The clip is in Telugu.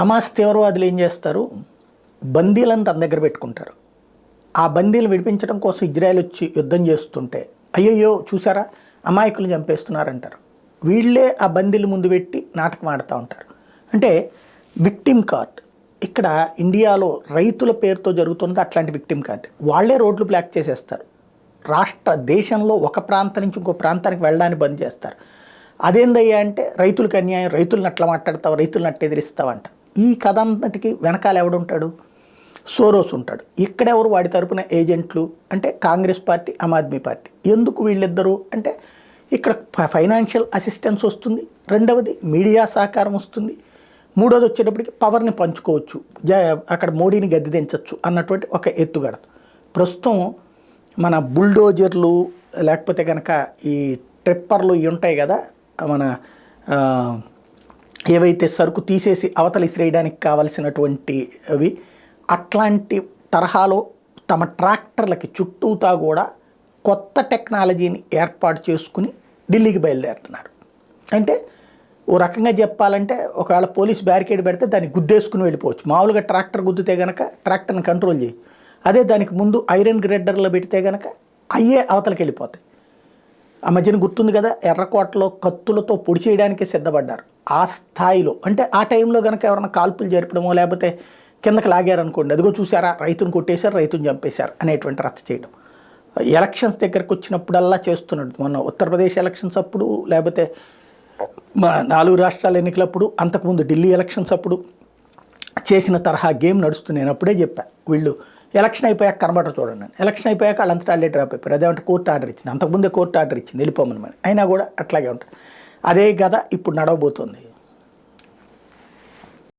హమాస్ తీవ్రవాదులు ఏం చేస్తారు, బందీలను తన దగ్గర పెట్టుకుంటారు. ఆ బందీలు విడిపించడం కోసం ఇజ్రాయెల్ వచ్చి యుద్ధం చేస్తుంటే అయ్యయ్యో చూసారా అమాయకులు చంపేస్తున్నారంటారు. వీళ్ళే ఆ బందీలు ముందు పెట్టి నాటకం ఆడుతూ ఉంటారు. అంటే విక్టిమ్ కార్డ్. ఇక్కడ ఇండియాలో రైతుల పేరుతో జరుగుతుంది అట్లాంటి విక్టిమ్ కార్డ్. వాళ్ళే రోడ్లు బ్లాక్ చేసేస్తారు. దేశంలో ఒక ప్రాంతం నుంచి ఇంకో ప్రాంతానికి వెళ్ళడాన్ని బంద్ చేస్తారు. అదేందయ్యా అంటే రైతులకు అన్యాయం, రైతులను అట్లా మాట్లాడతావు, రైతులను అట్లా ఎదిరిస్తావంట. ఈ కథ అంతటికి వెనకాల ఎవడుంటాడు? సోరోస్ ఉంటాడు. ఇక్కడెవరు వాడి తరపున ఏజెంట్లు అంటే కాంగ్రెస్ పార్టీ, ఆమ్ ఆద్మీ పార్టీ. ఎందుకు వీళ్ళిద్దరూ అంటే ఇక్కడ ఫైనాన్షియల్ అసిస్టెన్స్ వస్తుంది, రెండవది మీడియా సహకారం వస్తుంది, మూడోది వచ్చేటప్పటికి పవర్ని పంచుకోవచ్చు, అక్కడ మోడీని గద్దె దించవచ్చు అన్నటువంటి ఒక ఎత్తుగడ. ప్రస్తుతం మన బుల్డోజర్లు లేకపోతే కనుక ఈ ట్రిప్పర్లు ఇవి ఉంటాయి కదా, మన ఏవైతే సరుకు తీసేసి అవతలి ఇసిరేయడానికి కావలసినటువంటి అవి, అట్లాంటి తరహాలో తమ ట్రాక్టర్లకి చుట్టూతా కూడా కొత్త టెక్నాలజీని ఏర్పాటు చేసుకుని ఢిల్లీకి బయలుదేరుతున్నారు. అంటే ఓ రకంగా చెప్పాలంటే ఒకవేళ పోలీస్ బ్యారికేడ్ పెడితే దాన్ని గుద్దేసుకుని వెళ్ళిపోవచ్చు. మామూలుగా ట్రాక్టర్ గుద్దితే కనుక ట్రాక్టర్ని కంట్రోల్ చేయి. అదే దానికి ముందు ఐరన్ గ్రేడర్లో పెడితే కనుక అయ్యే అవతలకి వెళ్ళిపోతాయి. ఆ మధ్యన గుర్తుంది కదా, ఎర్రకోటలో కత్తులతో పొడి చేయడానికే సిద్ధపడ్డారు. ఆ స్థాయిలో అంటే ఆ టైంలో కనుక ఎవరైనా కాల్పులు జరపడమో లేకపోతే కిందకి లాగారనుకోండి, అదిగో చూసారా రైతును కొట్టేశారు, రైతును చంపేశారు అనేటువంటి రచ్చ చేయడం. ఎలక్షన్స్ దగ్గరకు వచ్చినప్పుడల్లా చేస్తున్నాడు. మొన్న ఉత్తరప్రదేశ్ ఎలక్షన్స్ అప్పుడు, లేకపోతే 4 రాష్ట్రాల ఎన్నికలప్పుడు, అంతకుముందు ఢిల్లీ ఎలక్షన్స్ అప్పుడు చేసిన తరహా గేమ్ నడుస్తుంది. నేను అప్పుడే చెప్పా, వీళ్ళు ఎలక్షన్ అయిపోయాక కనబడరు చూడండి. ఎలక్షన్ అయిపోయాక వాళ్ళంతటా వాళ్ళే డ్రాప్ అయిపోయారు. అదేమంటే కోర్టు ఆర్డర్ ఇచ్చింది, అంతకుముందే కోర్టు ఆర్డర్ ఇచ్చింది వెళ్ళిపోమని. అయినా కూడా అట్లాగే ఉంటుంది. అదే గద ఇప్పుడు నడవబోతుంది.